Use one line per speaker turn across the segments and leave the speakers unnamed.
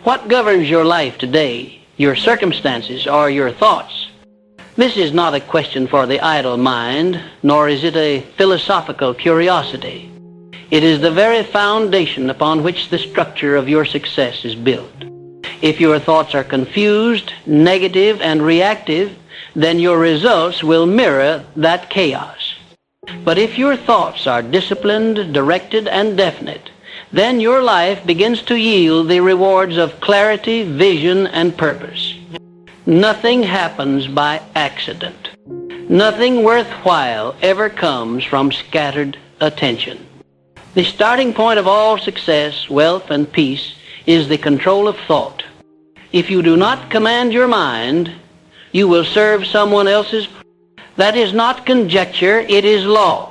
What governs your life today, your circumstances, or your thoughts? This is not a question for the idle mind, nor is it a philosophical curiosity. It is the very foundation upon which the structure of your success is built. If your thoughts are confused, negative, and reactive, then your results will mirror that chaos. But if your thoughts are disciplined, directed, and definite, then your life begins to yield the rewards of clarity, vision, and purpose. Nothing happens by accident. Nothing worthwhile ever comes from scattered attention. The starting point of all success, wealth, and peace is the control of thought. If you do not command your mind, you will serve someone else's. That is not conjecture, it is law.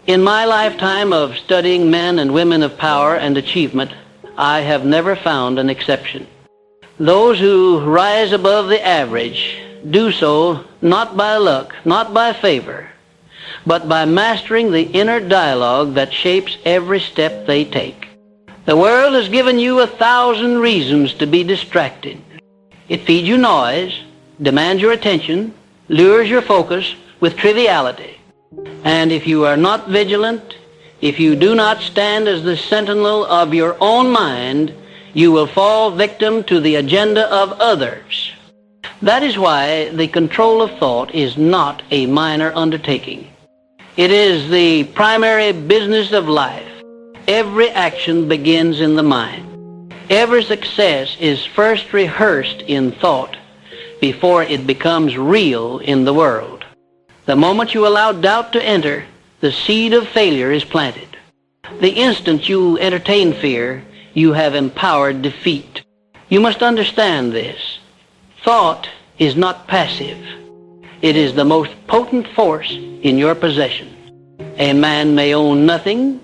In my lifetime of studying men and women of power and achievement, I have never found an exception. Those who rise above the average do so not by luck, not by favor, but by mastering the inner dialogue that shapes every step they take. The world has given you 1,000 reasons to be distracted. It feeds you noise, demands your attention, lures your focus with triviality. And if you are not vigilant, if you do not stand as the sentinel of your own mind, you will fall victim to the agenda of others. That is why the control of thought is not a minor undertaking. It is the primary business of life. Every action begins in the mind. Every success is first rehearsed in thought before it becomes real in the world. The moment you allow doubt to enter, the seed of failure is planted. The instant you entertain fear, you have empowered defeat. You must understand this. Thought is not passive. It is the most potent force in your possession. A man may own nothing,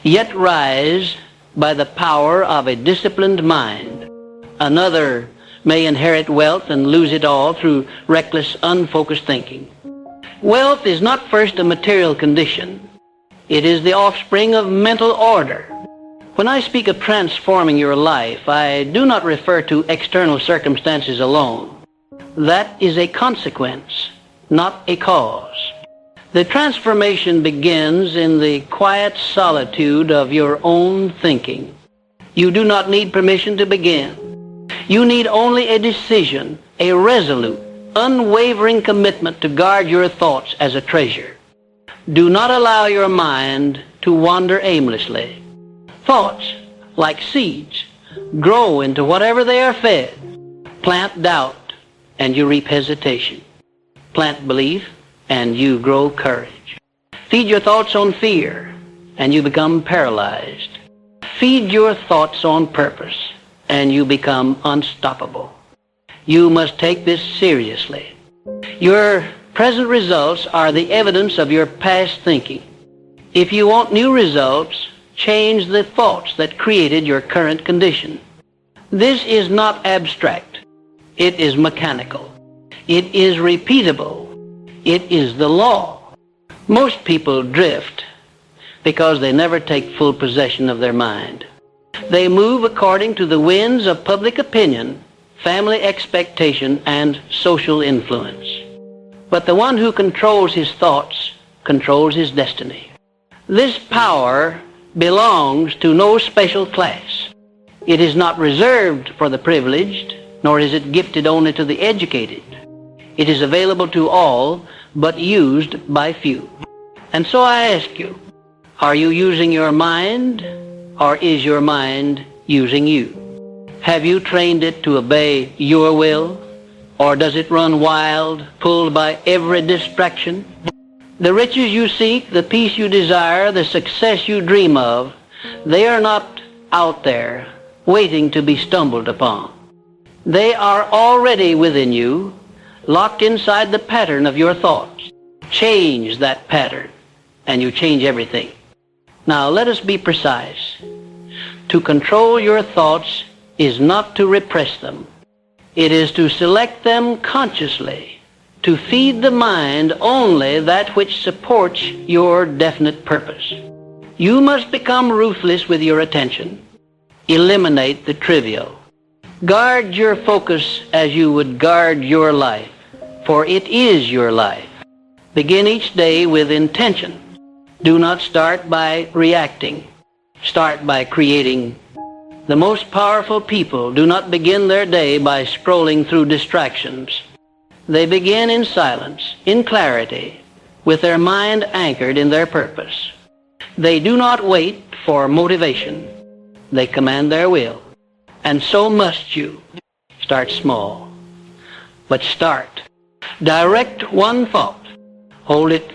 yet rise by the power of a disciplined mind. Another may inherit wealth and lose it all through reckless, unfocused thinking. Wealth is not first a material condition. It is the offspring of mental order. When I speak of transforming your life, I do not refer to external circumstances alone. That is a consequence, not a cause. The transformation begins in the quiet solitude of your own thinking. You do not need permission to begin. You need only a decision, a resolute, unwavering commitment to guard your thoughts as a treasure. Do not allow your mind to wander aimlessly. Thoughts, like seeds, grow into whatever they are fed. Plant doubt, and you reap hesitation. Plant belief, and you grow courage. Feed your thoughts on fear, and you become paralyzed. Feed your thoughts on purpose, and you become unstoppable. You must take this seriously. Your present results are the evidence of your past thinking. If you want new results, change the thoughts that created your current condition. This is not abstract. It is mechanical. It is repeatable. It is the law. Most people drift because they never take full possession of their mind. They move according to the winds of public opinion, family expectation, and social influence. But the one who controls his thoughts controls his destiny. This power belongs to no special class. It is not reserved for the privileged, nor is it gifted only to the educated. It is available to all, but used by few. And so I ask you, are you using your mind, or is your mind using you? Have you trained it to obey your will, or does it run wild, pulled by every distraction? The riches you seek, the peace you desire, the success you dream of, they are not out there waiting to be stumbled upon. They are already within you, locked inside the pattern of your thoughts. Change that pattern, and you change everything. Now let us be precise. To control your thoughts is not to repress them. It is to select them consciously, to feed the mind only that which supports your definite purpose. You must become ruthless with your attention. Eliminate the trivial. Guard your focus as you would guard your life, for it is your life. Begin each day with intention. Do not start by reacting. Start by creating. The most powerful people do not begin their day by scrolling through distractions. They begin in silence, in clarity, with their mind anchored in their purpose. They do not wait for motivation. They command their will. And so must you. Start small. But start. Direct one thought. Hold it.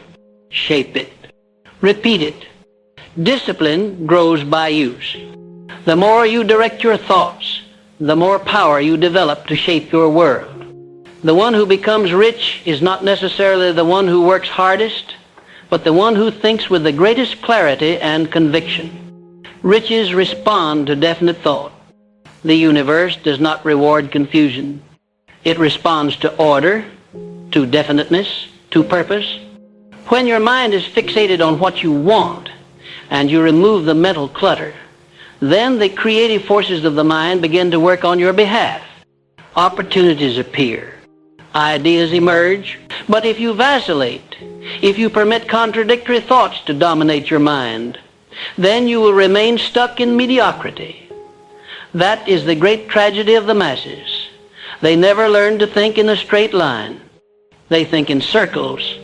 Shape it. Repeat it. Discipline grows by use. The more you direct your thoughts, the more power you develop to shape your world. The one who becomes rich is not necessarily the one who works hardest, but the one who thinks with the greatest clarity and conviction. Riches respond to definite thought. The universe does not reward confusion. It responds to order, to definiteness, to purpose. When your mind is fixated on what you want, and you remove the mental clutter, then the creative forces of the mind begin to work on your behalf. Opportunities appear. Ideas emerge. But if you vacillate, if you permit contradictory thoughts to dominate your mind, then you will remain stuck in mediocrity. That is the great tragedy of the masses. They never learn to think in a straight line. They think in circles,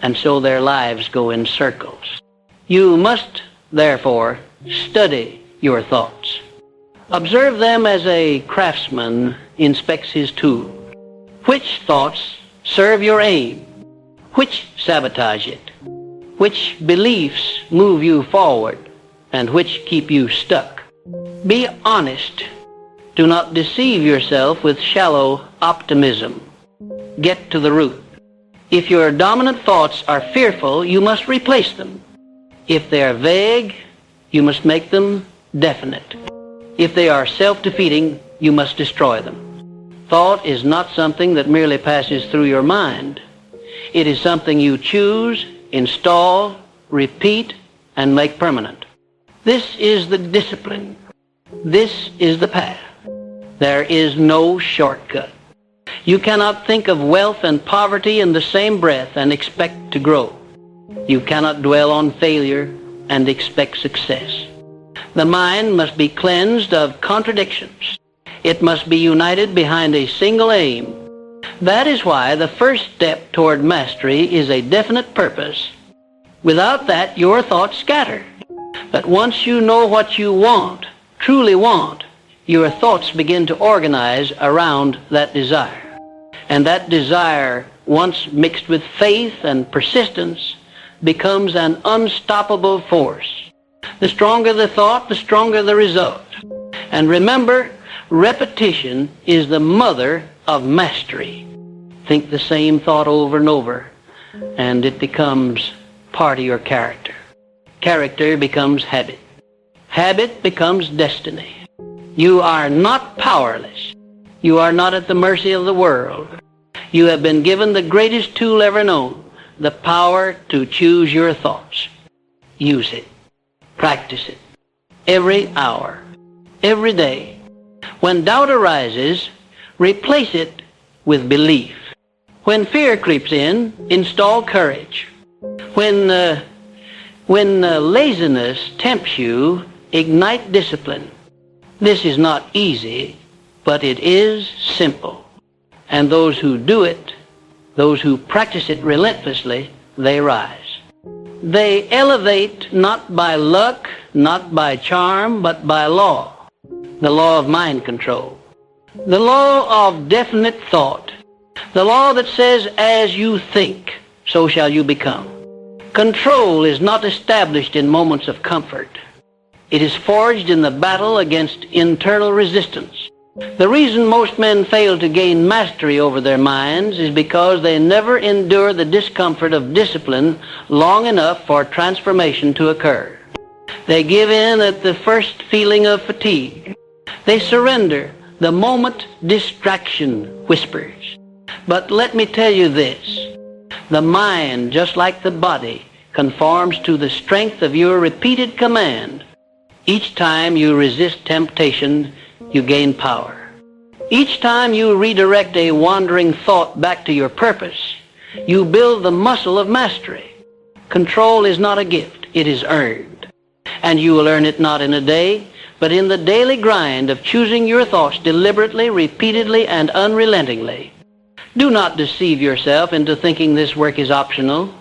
and so their lives go in circles. You must, therefore, study your thoughts. Observe them as a craftsman inspects his tool. Which thoughts serve your aim? Which sabotage it? Which beliefs move you forward and which keep you stuck? Be honest. Do not deceive yourself with shallow optimism. Get to the root. If your dominant thoughts are fearful, you must replace them. If they are vague, you must make them definite. If they are self-defeating, you must destroy them. Thought is not something that merely passes through your mind. It is something you choose, install, repeat, and make permanent. This is the discipline. This is the path. There is no shortcut. You cannot think of wealth and poverty in the same breath and expect to grow. You cannot dwell on failure and expect success. The mind must be cleansed of contradictions. It must be united behind a single aim. That is why the first step toward mastery is a definite purpose. Without that, your thoughts scatter. But once you know what you want, truly want, your thoughts begin to organize around that desire. And that desire, once mixed with faith and persistence, becomes an unstoppable force. The stronger the thought, the stronger the result. And remember, repetition is the mother of mastery. Think the same thought over and over, and it becomes part of your character. Character becomes habit. Habit becomes destiny. You are not powerless. You are not at the mercy of the world. You have been given the greatest tool ever known, the power to choose your thoughts. Use it. Practice it. Every hour. Every day. When doubt arises, replace it with belief. When fear creeps in, install courage. When laziness tempts you, ignite discipline. This is not easy, but it is simple. And those who do it, those who practice it relentlessly, they rise. They elevate not by luck, not by charm, but by law. The law of mind control. The law of definite thought. The law that says, as you think, so shall you become. Control is not established in moments of comfort. It is forged in the battle against internal resistance. The reason most men fail to gain mastery over their minds is because they never endure the discomfort of discipline long enough for transformation to occur. They give in at the first feeling of fatigue. They surrender the moment distraction whispers. But let me tell you this. The mind, just like the body, conforms to the strength of your repeated command. Each time you resist temptation, you gain power. Each time you redirect a wandering thought back to your purpose, you build the muscle of mastery. Control is not a gift, it is earned. And you will earn it not in a day, but in the daily grind of choosing your thoughts deliberately, repeatedly, and unrelentingly. Do not deceive yourself into thinking this work is optional.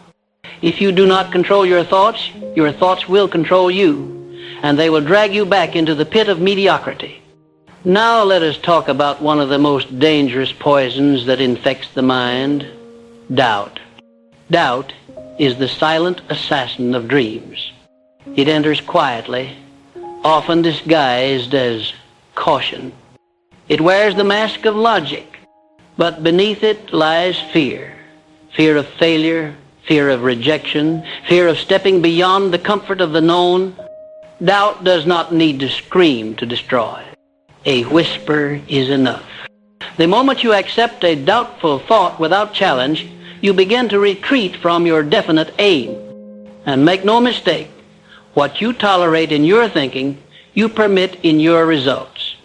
If you do not control your thoughts will control you, and they will drag you back into the pit of mediocrity. Now let us talk about one of the most dangerous poisons that infects the mind, doubt. Doubt is the silent assassin of dreams. It enters quietly, often disguised as caution. It wears the mask of logic, but beneath it lies fear. Fear of failure, fear of rejection, fear of stepping beyond the comfort of the known. Doubt does not need to scream to destroy. A whisper is enough. The moment you accept a doubtful thought without challenge, you begin to retreat from your definite aim. And make no mistake, what you tolerate in your thinking, you permit in your results.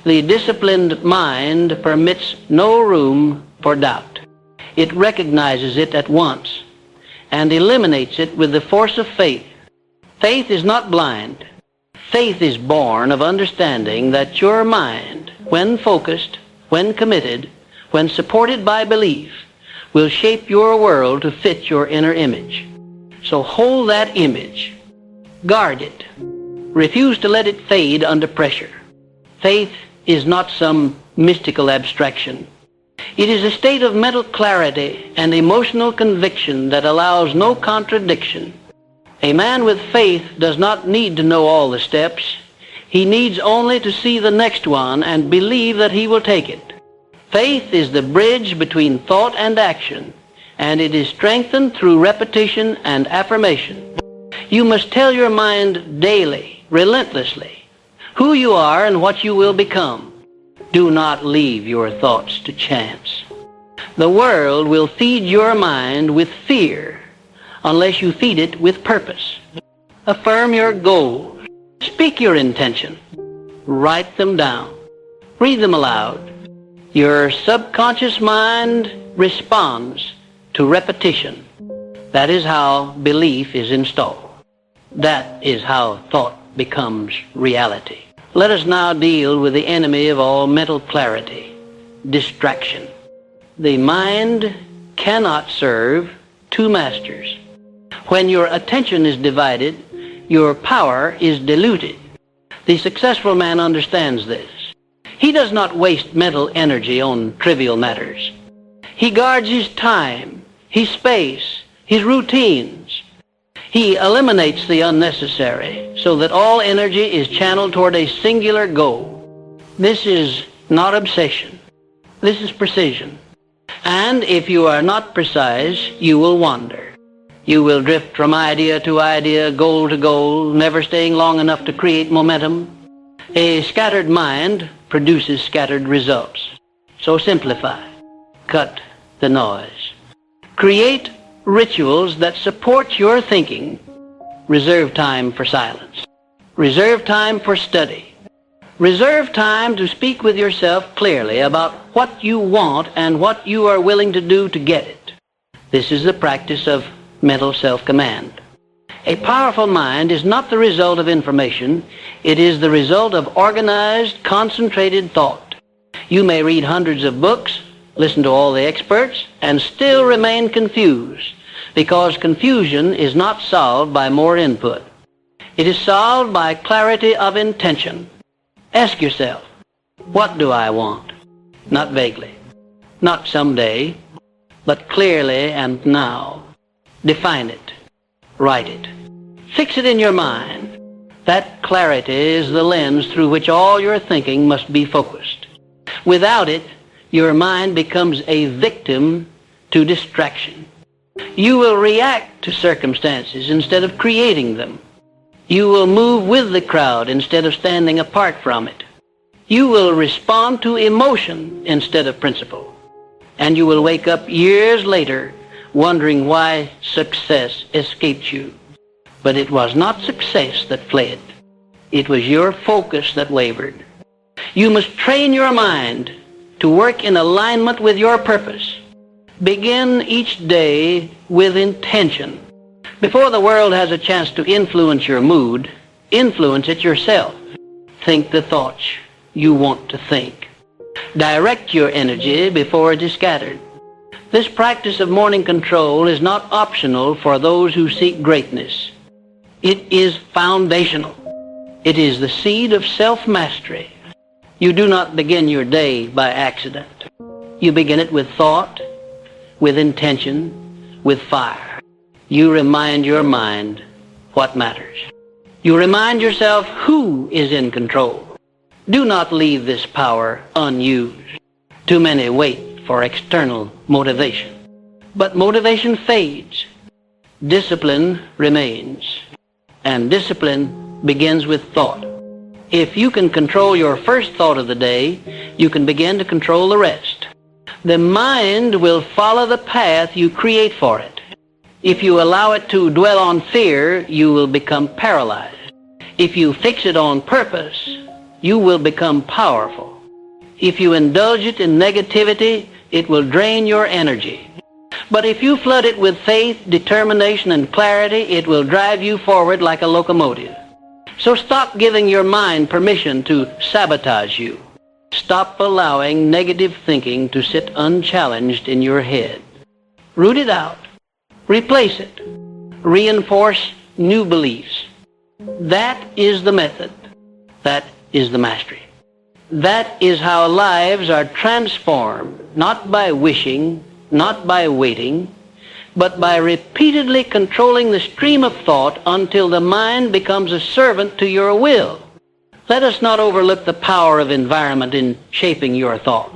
The disciplined mind permits no room for doubt. It recognizes it at once and eliminates it with the force of faith. Faith is not blind. Faith is born of understanding that your mind, when focused, when committed, when supported by belief, will shape your world to fit your inner image. So hold that image. Guard it. Refuse to let it fade under pressure. Faith is not some mystical abstraction. It is a state of mental clarity and emotional conviction that allows no contradiction. A man with faith does not need to know all the steps. He needs only to see the next one and believe that he will take it. Faith is the bridge between thought and action, and it is strengthened through repetition and affirmation. You must tell your mind daily, relentlessly, who you are and what you will become. Do not leave your thoughts to chance. The world will feed your mind with fear unless you feed it with purpose. Affirm your goals. Speak your intention. Write them down. Read them aloud. Your subconscious mind responds to repetition. That is how belief is installed. That is how thought becomes reality. Let us now deal with the enemy of all mental clarity, distraction. The mind cannot serve two masters. When your attention is divided, your power is diluted. The successful man understands this. He does not waste mental energy on trivial matters. He guards his time, his space, his routines. He eliminates the unnecessary so that all energy is channeled toward a singular goal. This is not obsession. This is precision. And if you are not precise, you will wander. You will drift from idea to idea, goal to goal, never staying long enough to create momentum. A scattered mind produces scattered results. So simplify. Cut the noise. Create rituals that support your thinking. Reserve time for silence. Reserve time for study. Reserve time to speak with yourself clearly about what you want and what you are willing to do to get it. This is the practice of mental self-command. A powerful mind is not the result of information. It is the result of organized, concentrated thought. You may read hundreds of books, listen to all the experts, and still remain confused, because confusion is not solved by more input. It is solved by clarity of intention. Ask yourself, what do I want? Not vaguely, not someday, but clearly and now. Define it. Write it. Fix it in your mind. That clarity is the lens through which all your thinking must be focused. Without it, your mind becomes a victim to distraction. You will react to circumstances instead of creating them. You will move with the crowd instead of standing apart from it. You will respond to emotion instead of principle. And you will wake up years later wondering why success escaped you. But it was not success that fled. It was your focus that wavered. You must train your mind to work in alignment with your purpose. Begin each day with intention. Before the world has a chance to influence your mood, influence it yourself. Think the thoughts you want to think. Direct your energy before it is scattered. This practice of morning control is not optional for those who seek greatness. It is foundational. It is the seed of self-mastery. You do not begin your day by accident. You begin it with thought, with intention, with fire. You remind your mind what matters. You remind yourself who is in control. Do not leave this power unused. Too many wait for external motivation. But motivation fades. Discipline remains. And discipline begins with thought. If you can control your first thought of the day, you can begin to control the rest. The mind will follow the path you create for it. If you allow it to dwell on fear, you will become paralyzed. If you fix it on purpose, you will become powerful. If you indulge it in negativity, it will drain your energy. But if you flood it with faith, determination, and clarity, it will drive you forward like a locomotive. So stop giving your mind permission to sabotage you. Stop allowing negative thinking to sit unchallenged in your head. Root it out. Replace it. Reinforce new beliefs. That is the method. That is the mastery. That is how lives are transformed, not by wishing, not by waiting, but by repeatedly controlling the stream of thought until the mind becomes a servant to your will. Let us not overlook the power of environment in shaping your thought.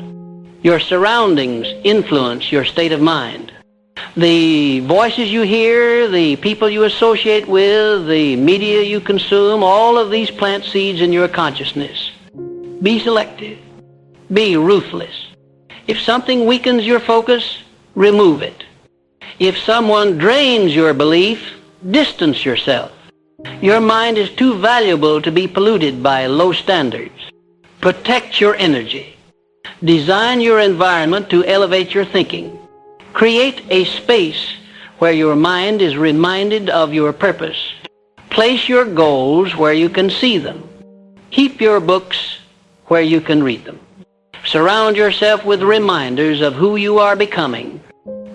Your surroundings influence your state of mind. The voices you hear, the people you associate with, the media you consume, all of these plant seeds in your consciousness. Be selective. Be ruthless. If something weakens your focus, remove it. If someone drains your belief, distance yourself. Your mind is too valuable to be polluted by low standards. Protect your energy. Design your environment to elevate your thinking. Create a space where your mind is reminded of your purpose. Place your goals where you can see them. Keep your books where you can read them. Surround yourself with reminders of who you are becoming.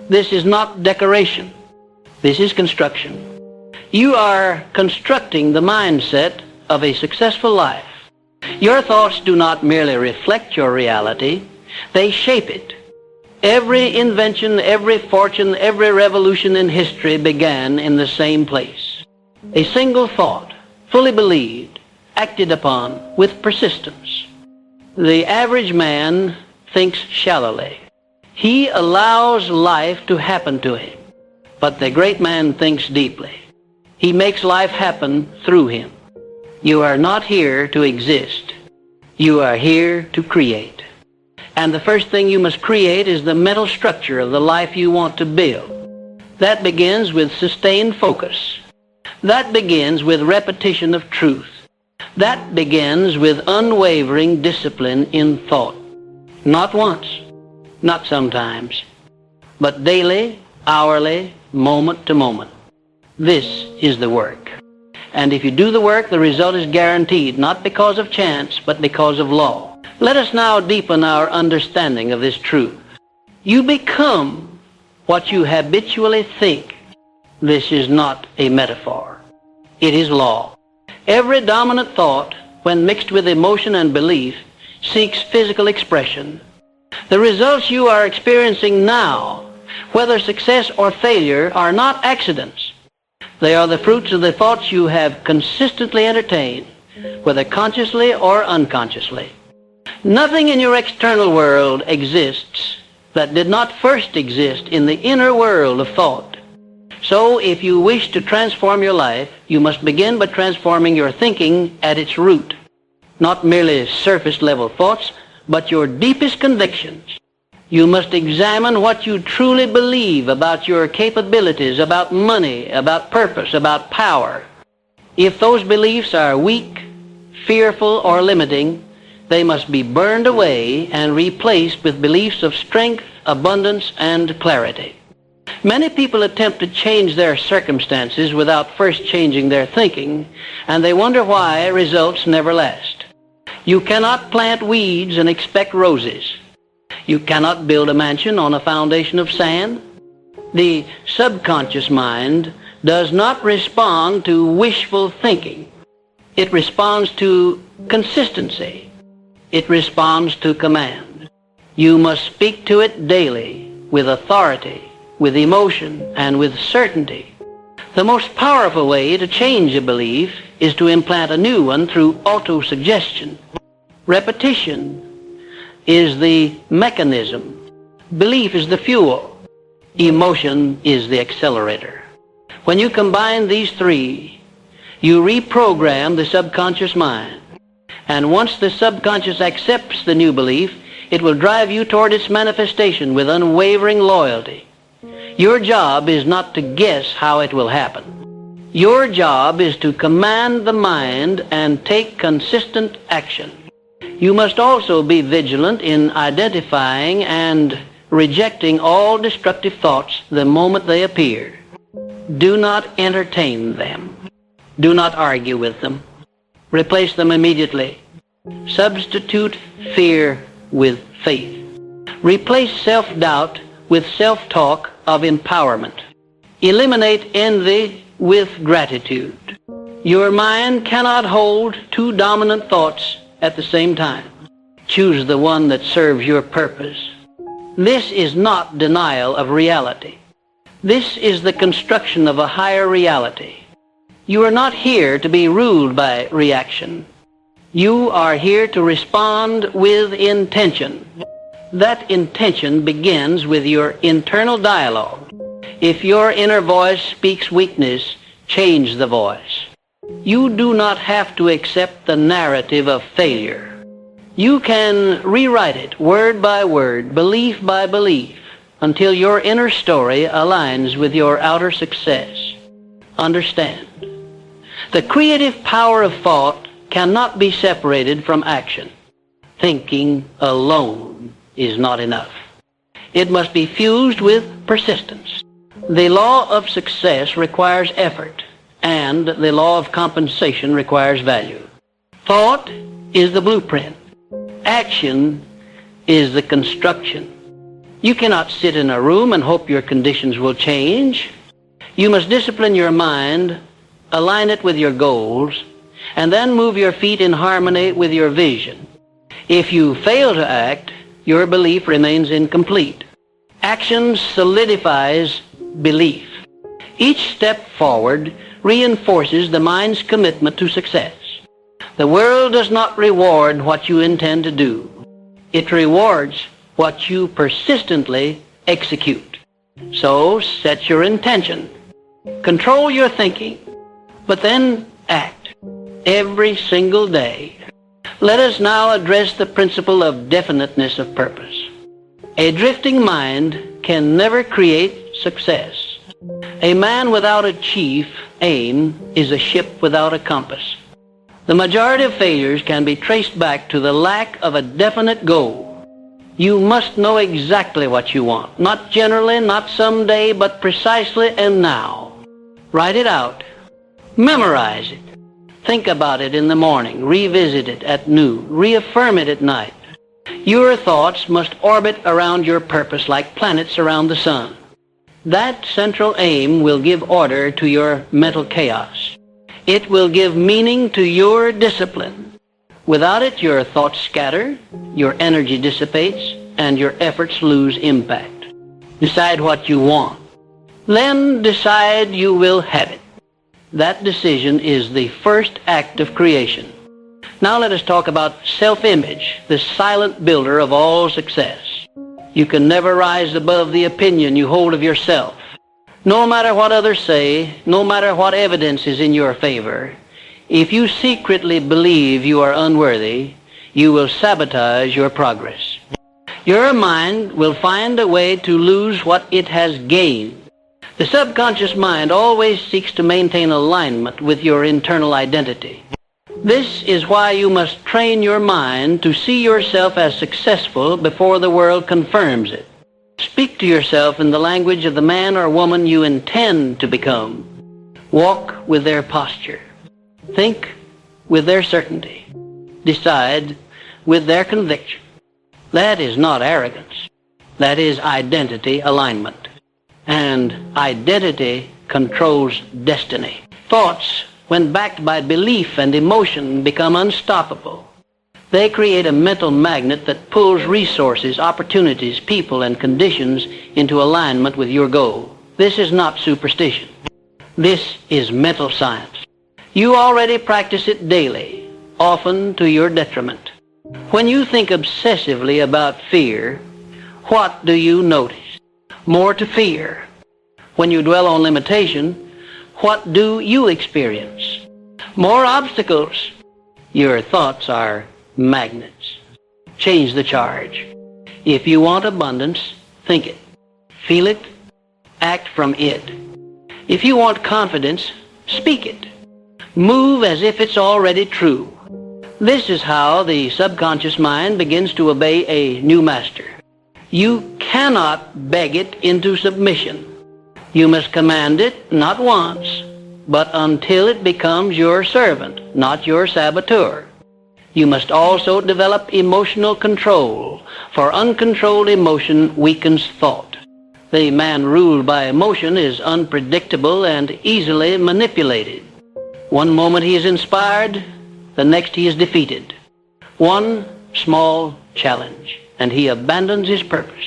This is not decoration. This is construction. You are constructing the mindset of a successful life. Your thoughts do not merely reflect your reality, they shape it. Every invention, every fortune, every revolution in history began in the same place. A single thought, fully believed, acted upon with persistence. The average man thinks shallowly. He allows life to happen to him. But the great man thinks deeply. He makes life happen through him. You are not here to exist. You are here to create. And the first thing you must create is the mental structure of the life you want to build. That begins with sustained focus. That begins with repetition of truth. That begins with unwavering discipline in thought. Not once, not sometimes, but daily, hourly, moment to moment. This is the work. And if you do the work, the result is guaranteed, not because of chance, but because of law. Let us now deepen our understanding of this truth. You become what you habitually think. This is not a metaphor. It is law. Every dominant thought, when mixed with emotion and belief, seeks physical expression. The results you are experiencing now, whether success or failure, are not accidents. They are the fruits of the thoughts you have consistently entertained, whether consciously or unconsciously. Nothing in your external world exists that did not first exist in the inner world of thought. So if you wish to transform your life, you must begin by transforming your thinking at its root. Not merely surface-level thoughts, but your deepest convictions. You must examine what you truly believe about your capabilities, about money, about purpose, about power. If those beliefs are weak, fearful, or limiting, They must be burned away and replaced with beliefs of strength, abundance, and clarity. Many people attempt to change their circumstances without first changing their thinking, and they wonder why results never last. You cannot plant weeds and expect roses. You cannot build a mansion on a foundation of sand. The subconscious mind does not respond to wishful thinking. It responds to consistency. It responds to command. You must speak to it daily with authority, with emotion, and with certainty. The most powerful way to change a belief is to implant a new one through autosuggestion. Repetition is the mechanism. Belief is the fuel. Emotion is the accelerator. When you combine these three, you reprogram the subconscious mind. And once the subconscious accepts the new belief, it will drive you toward its manifestation with unwavering loyalty. Your job is not to guess how it will happen. Your job is to command the mind and take consistent action. You must also be vigilant in identifying and rejecting all destructive thoughts the moment they appear. Do not entertain them. Do not argue with them. Replace them immediately. Substitute fear with faith. Replace self-doubt with self-talk of empowerment. Eliminate envy with gratitude. Your mind cannot hold two dominant thoughts at the same time. Choose the one that serves your purpose. This is not denial of reality. This is the construction of a higher reality. You are not here to be ruled by reaction. You are here to respond with intention. That intention begins with your internal dialogue. If your inner voice speaks weakness, change the voice. You do not have to accept the narrative of failure. You can rewrite it word by word, belief by belief, until your inner story aligns with your outer success. Understand, the creative power of thought cannot be separated from action. Thinking alone is not enough. It must be fused with persistence. The law of success requires effort, and the law of compensation requires value. Thought is the blueprint. Action is the construction. You cannot sit in a room and hope your conditions will change. You must discipline your mind, align it with your goals, and then move your feet in harmony with your vision. If you fail to act, your belief remains incomplete. Action solidifies belief. Each step forward reinforces the mind's commitment to success. The world does not reward what you intend to do. It rewards what you persistently execute. So set your intention. Control your thinking, but then act every single day. Let us now address the principle of definiteness of purpose. A drifting mind can never create success. A man without a chief aim is a ship without a compass. The majority of failures can be traced back to the lack of a definite goal. You must know exactly what you want. Not generally, not someday, but precisely and now. Write it out. Memorize it. Think about it in the morning. Revisit it at noon. Reaffirm it at night. Your thoughts must orbit around your purpose like planets around the sun. That central aim will give order to your mental chaos. It will give meaning to your discipline. Without it, your thoughts scatter, your energy dissipates, and your efforts lose impact. Decide what you want. Then decide you will have it. That decision is the first act of creation. Now let us talk about self-image, the silent builder of all success. You can never rise above the opinion you hold of yourself. No matter what others say, no matter what evidence is in your favor, if you secretly believe you are unworthy, you will sabotage your progress. Your mind will find a way to lose what it has gained. The subconscious mind always seeks to maintain alignment with your internal identity. This is why you must train your mind to see yourself as successful before the world confirms it. Speak to yourself in the language of the man or woman you intend to become. Walk with their posture. Think with their certainty. Decide with their conviction. That is not arrogance. That is identity alignment. And identity controls destiny. Thoughts, when backed by belief and emotion, become unstoppable. They create a mental magnet that pulls resources, opportunities, people, and conditions into alignment with your goal. This is not superstition. This is mental science. You already practice it daily, often to your detriment. When you think obsessively about fear, what do you notice? More to fear. When you dwell on limitation, what do you experience? More obstacles. Your thoughts are magnets. Change the charge. If you want abundance, think it. Feel it. Act from it. If you want confidence, speak it. Move as if it's already true. This is how the subconscious mind begins to obey a new master. You cannot beg it into submission. You must command it not once, but until it becomes your servant, not your saboteur. You must also develop emotional control, for uncontrolled emotion weakens thought. The man ruled by emotion is unpredictable and easily manipulated. One moment he is inspired, the next he is defeated. One small challenge, and he abandons his purpose.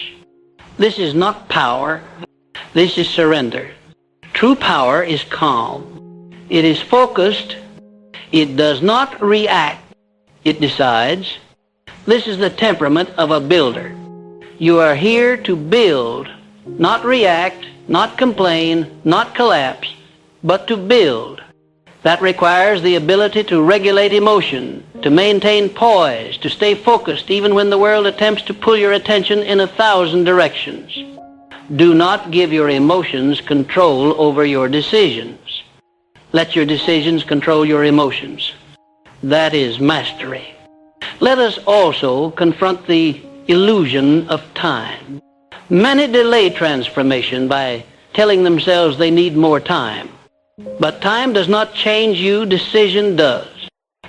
This is not power. This is surrender. True power is calm. It is focused. It does not react. It decides. This is the temperament of a builder. You are here to build, not react, not complain, not collapse, but to build. That requires the ability to regulate emotion, to maintain poise, to stay focused even when the world attempts to pull your attention in 1,000 directions. Do not give your emotions control over your decisions. Let your decisions control your emotions. That is mastery. Let us also confront the illusion of time. Many delay transformation by telling themselves they need more time. But time does not change you, decision does.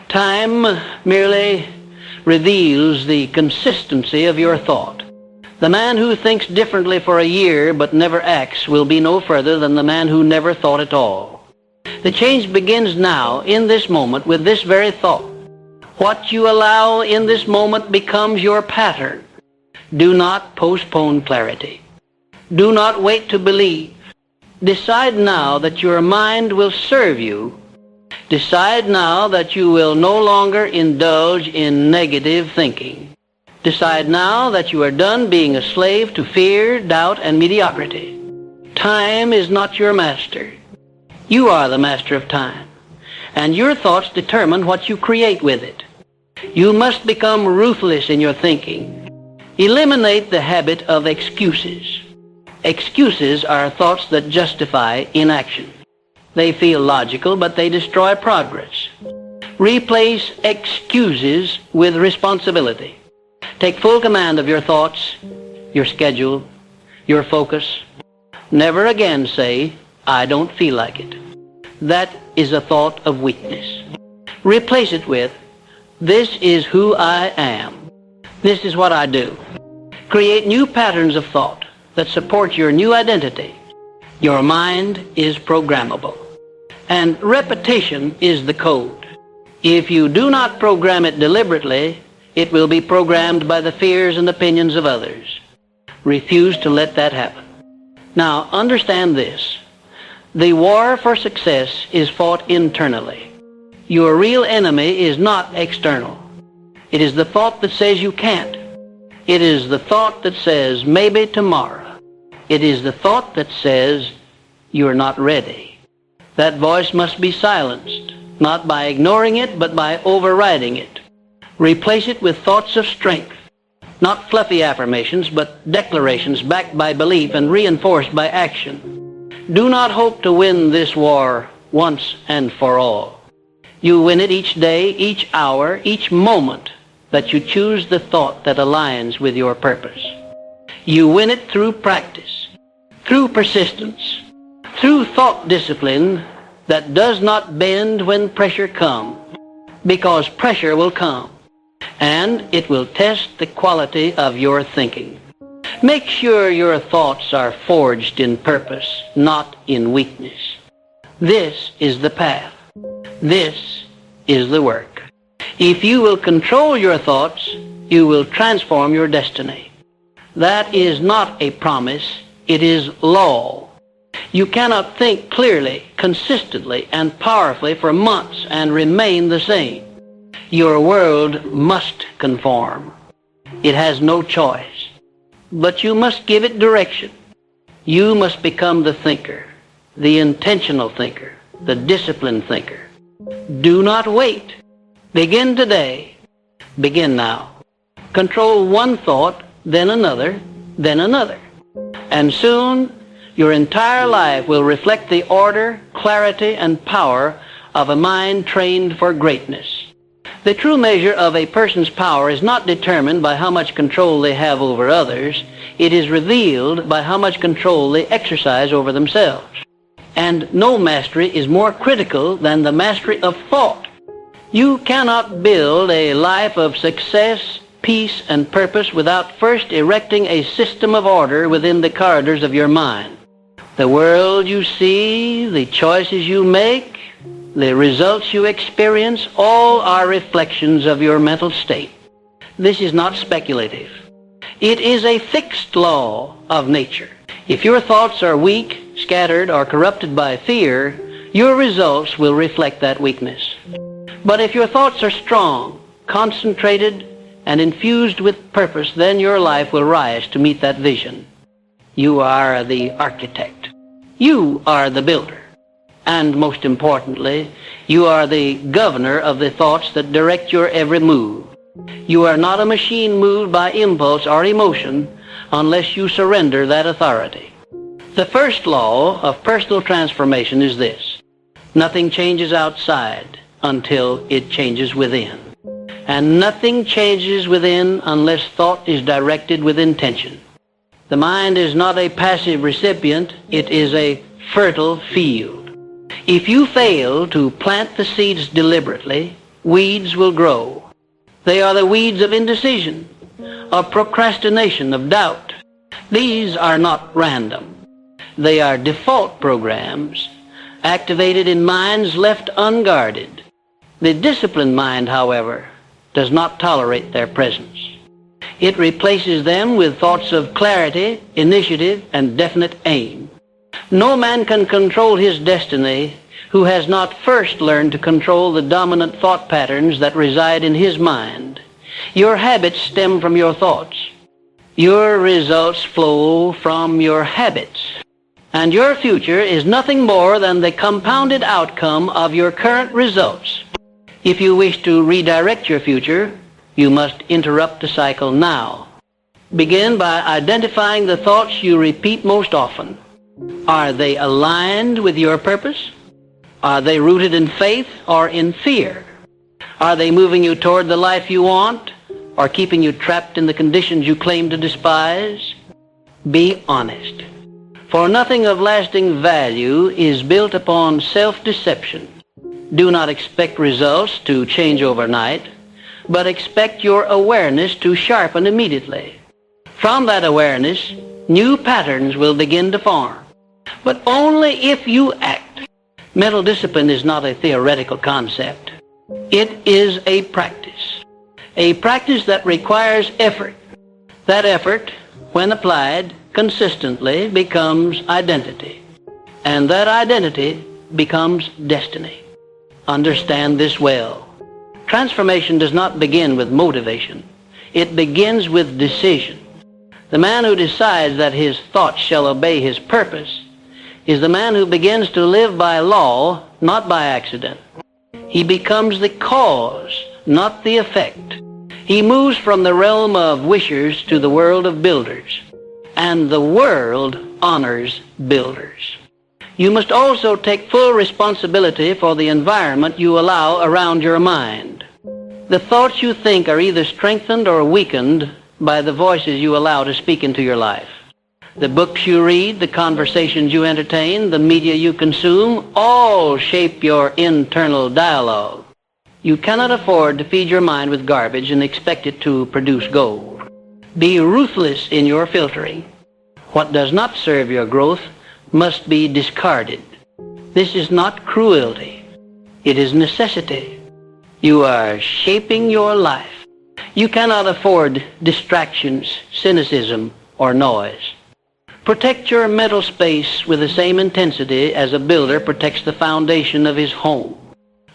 Time merely reveals the consistency of your thought. The man who thinks differently for a year but never acts will be no further than the man who never thought at all. The change begins now, in this moment, with this very thought. What you allow in this moment becomes your pattern. Do not postpone clarity. Do not wait to believe. Decide now that your mind will serve you. Decide now that you will no longer indulge in negative thinking. Decide now that you are done being a slave to fear, doubt, and mediocrity. Time is not your master. You are the master of time, and your thoughts determine what you create with it. You must become ruthless in your thinking. Eliminate the habit of excuses. Excuses are thoughts that justify inaction. They feel logical, but they destroy progress. Replace excuses with responsibility. Take full command of your thoughts, your schedule, your focus. Never again say, I don't feel like it. That is a thought of weakness. Replace it with, this is who I am. This is what I do. Create new patterns of thought that support your new identity. Your mind is programmable. And repetition is the code. If you do not program it deliberately, it will be programmed by the fears and opinions of others. Refuse to let that happen. Now, understand this. The war for success is fought internally. Your real enemy is not external. It is the thought that says you can't. It is the thought that says maybe tomorrow. It is the thought that says you're not ready. That voice must be silenced, not by ignoring it, but by overriding it. Replace it with thoughts of strength, not fluffy affirmations, but declarations backed by belief and reinforced by action. Do not hope to win this war once and for all. You win it each day, each hour, each moment that you choose the thought that aligns with your purpose. You win it through practice, through persistence, through thought discipline that does not bend when pressure comes, because pressure will come, and it will test the quality of your thinking. Make sure your thoughts are forged in purpose, not in weakness. This is the path. This is the work. If you will control your thoughts, you will transform your destiny. That is not a promise, it is law. You cannot think clearly, consistently, and powerfully for months and remain the same. Your world must conform. It has no choice. But you must give it direction. You must become the thinker, the intentional thinker, the disciplined thinker. Do not wait. Begin today. Begin now. Control one thought, then another, then another. And soon your entire life will reflect the order, clarity, and power of a mind trained for greatness. The true measure of a person's power is not determined by how much control they have over others. It is revealed by how much control they exercise over themselves. And no mastery is more critical than the mastery of thought. You cannot build a life of success, peace, and purpose without first erecting a system of order within the corridors of your mind. The world you see, the choices you make, the results you experience, all are reflections of your mental state. This is not speculative. It is a fixed law of nature. If your thoughts are weak, scattered, or corrupted by fear, your results will reflect that weakness. But if your thoughts are strong, concentrated, and infused with purpose, then your life will rise to meet that vision. You are the architect. You are the builder. And most importantly, you are the governor of the thoughts that direct your every move. You are not a machine moved by impulse or emotion unless you surrender that authority. The first law of personal transformation is this: nothing changes outside until it changes within. And nothing changes within unless thought is directed with intention. The mind is not a passive recipient, it is a fertile field. If you fail to plant the seeds deliberately, weeds will grow. They are the weeds of indecision, of procrastination, of doubt. These are not random. They are default programs activated in minds left unguarded. The disciplined mind, however, does not tolerate their presence. It replaces them with thoughts of clarity, initiative, and definite aim. No man can control his destiny who has not first learned to control the dominant thought patterns that reside in his mind. Your habits stem from your thoughts. Your results flow from your habits. And your future is nothing more than the compounded outcome of your current results. If you wish to redirect your future, you must interrupt the cycle now. Begin by identifying the thoughts you repeat most often. Are they aligned with your purpose? Are they rooted in faith or in fear? Are they moving you toward the life you want or keeping you trapped in the conditions you claim to despise? Be honest. For nothing of lasting value is built upon self-deception. Do not expect results to change overnight, but expect your awareness to sharpen immediately. From that awareness, new patterns will begin to form, but only if you act. Mental discipline is not a theoretical concept. It is a practice that requires effort. That effort, when applied consistently, becomes identity, and that identity becomes destiny. Understand this well. Transformation does not begin with motivation. It begins with decision. The man who decides that his thoughts shall obey his purpose is the man who begins to live by law, not by accident. He becomes the cause, not the effect. He moves from the realm of wishers to the world of builders, and the world honors builders. You must also take full responsibility for the environment you allow around your mind. The thoughts you think are either strengthened or weakened by the voices you allow to speak into your life. The books you read, the conversations you entertain, the media you consume, all shape your internal dialogue. You cannot afford to feed your mind with garbage and expect it to produce gold. Be ruthless in your filtering. What does not serve your growth must be discarded. This is not cruelty. It is necessity. You are shaping your life. You cannot afford distractions, cynicism, or noise. Protect your mental space with the same intensity as a builder protects the foundation of his home.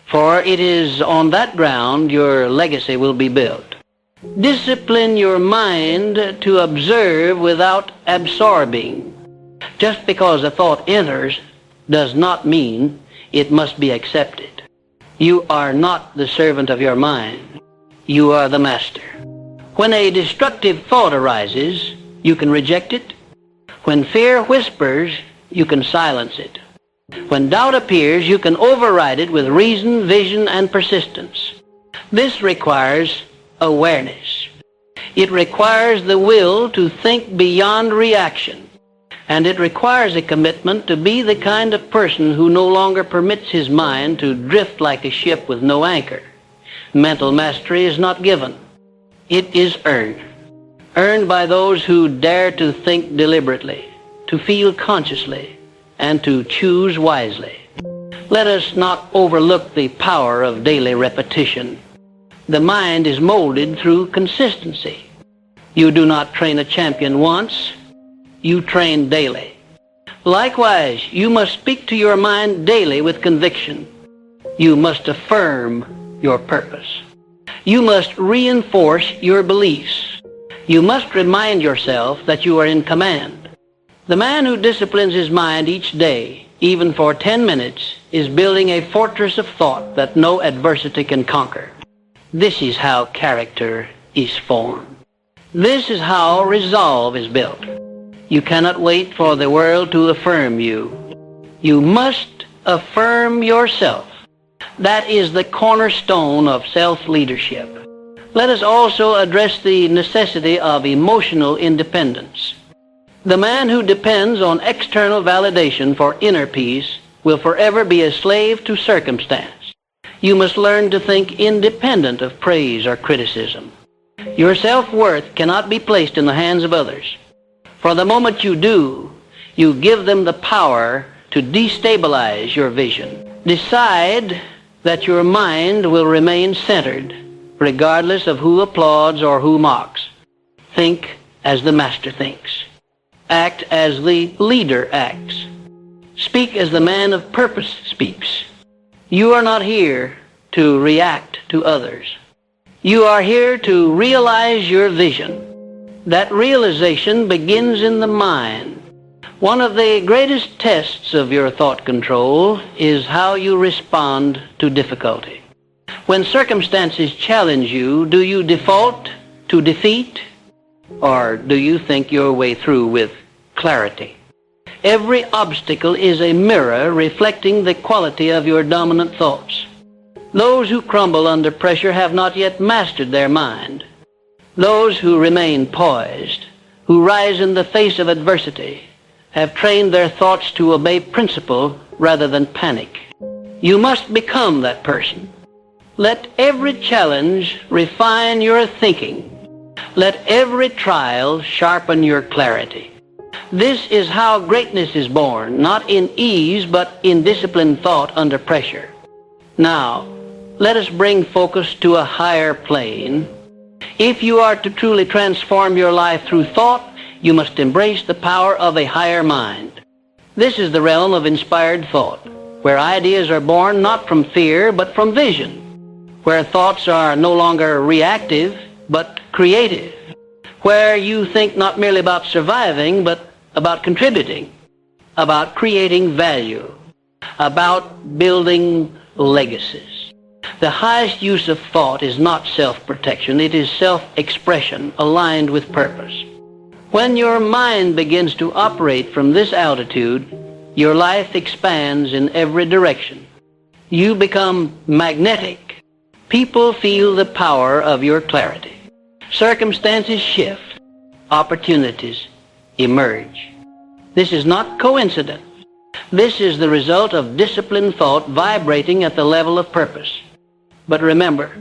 For it is on that ground your legacy will be built. Discipline your mind to observe without absorbing. Just because a thought enters does not mean it must be accepted. You are not the servant of your mind. You are the master. When a destructive thought arises, you can reject it. When fear whispers, you can silence it. When doubt appears, you can override it with reason, vision, and persistence. This requires awareness. It requires the will to think beyond reaction. And it requires a commitment to be the kind of person who no longer permits his mind to drift like a ship with no anchor. Mental mastery is not given. It is earned. Earned by those who dare to think deliberately, to feel consciously, and to choose wisely. Let us not overlook the power of daily repetition. The mind is molded through consistency. You do not train a champion once. You train daily. Likewise, you must speak to your mind daily with conviction. You must affirm your purpose. You must reinforce your beliefs. You must remind yourself that you are in command. The man who disciplines his mind each day, even for 10 minutes, is building a fortress of thought that no adversity can conquer. This is how character is formed. This is how resolve is built. You cannot wait for the world to affirm you. You must affirm yourself. That is the cornerstone of self-leadership. Let us also address the necessity of emotional independence. The man who depends on external validation for inner peace will forever be a slave to circumstance. You must learn to think independent of praise or criticism. Your self-worth cannot be placed in the hands of others. For the moment you do, you give them the power to destabilize your vision. Decide that your mind will remain centered, regardless of who applauds or who mocks. Think as the master thinks. Act as the leader acts. Speak as the man of purpose speaks. You are not here to react to others. You are here to realize your vision. That realization begins in the mind. One of the greatest tests of your thought control is how you respond to difficulty. When circumstances challenge you, do you default to defeat, or do you think your way through with clarity? Every obstacle is a mirror reflecting the quality of your dominant thoughts. Those who crumble under pressure have not yet mastered their mind. Those who remain poised, who rise in the face of adversity, have trained their thoughts to obey principle rather than panic. You must become that person. Let every challenge refine your thinking. Let every trial sharpen your clarity. This is how greatness is born, not in ease, but in disciplined thought under pressure. Now, let us bring focus to a higher plane. If you are to truly transform your life through thought, you must embrace the power of a higher mind. This is the realm of inspired thought, where ideas are born not from fear, but from vision, where thoughts are no longer reactive, but creative, where you think not merely about surviving, but about contributing, about creating value, about building legacies. The highest use of thought is not self-protection, it is self-expression aligned with purpose. When your mind begins to operate from this altitude, Your life expands in every direction. You become magnetic. People feel the power of your clarity. Circumstances shift. Opportunities emerge. This is not coincidence. This is the result of disciplined thought vibrating at the level of purpose. But remember,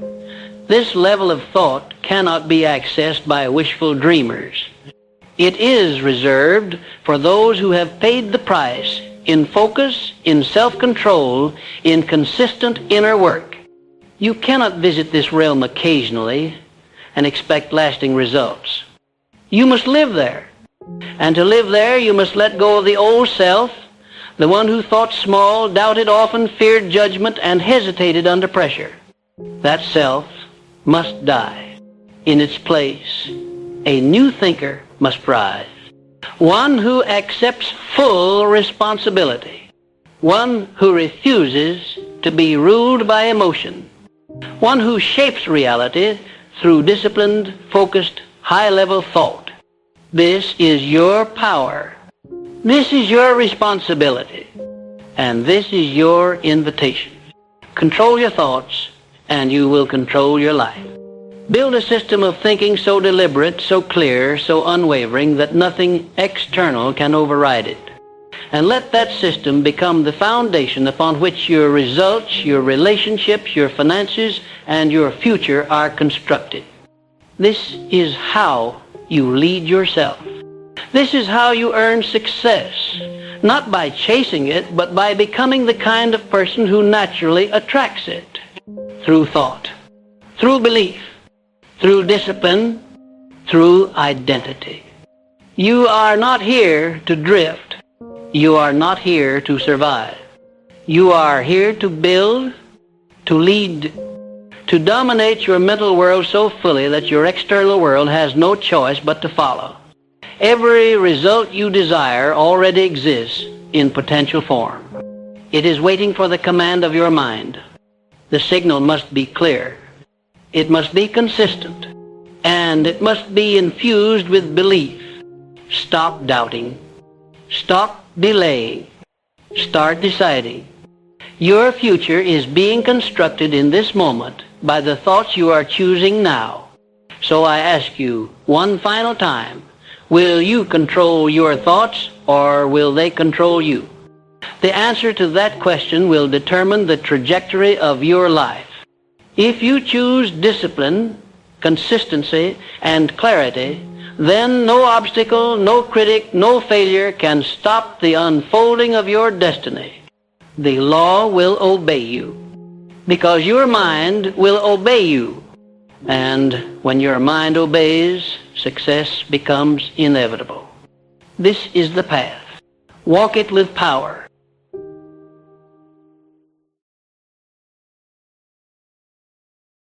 this level of thought cannot be accessed by wishful dreamers. It is reserved for those who have paid the price in focus, in self-control, in consistent inner work. You cannot visit this realm occasionally and expect lasting results. You must live there. And to live there, you must let go of the old self, the one who thought small, doubted often, feared judgment, and hesitated under pressure. That self must die. In its place, a new thinker must rise. One who accepts full responsibility. One who refuses to be ruled by emotion. One who shapes reality through disciplined, focused, high-level thought. This is your power. This is your responsibility. And this is your invitation. Control your thoughts, and you will control your life. Build a system of thinking so deliberate, so clear, so unwavering that nothing external can override it. And let that system become the foundation upon which your results, your relationships, your finances, and your future are constructed. This is how you lead yourself. This is how you earn success, not by chasing it, but by becoming the kind of person who naturally attracts it. Through thought, through belief, through discipline, through identity. You are not here to drift. You are not here to survive. You are here to build, to lead, to dominate your mental world so fully that your external world has no choice but to follow. Every result you desire already exists in potential form. It is waiting for the command of your mind. The signal must be clear. It must be consistent. And it must be infused with belief. Stop doubting. Stop delaying. Start deciding. Your future is being constructed in this moment by the thoughts you are choosing now. So I ask you one final time, will you control your thoughts or will they control you? The answer to that question will determine the trajectory of your life. If you choose discipline, consistency, and clarity, then no obstacle, no critic, no failure can stop the unfolding of your destiny. The law will obey you, because your mind will obey you. And when your mind obeys, success becomes inevitable. This is the path. Walk it with power.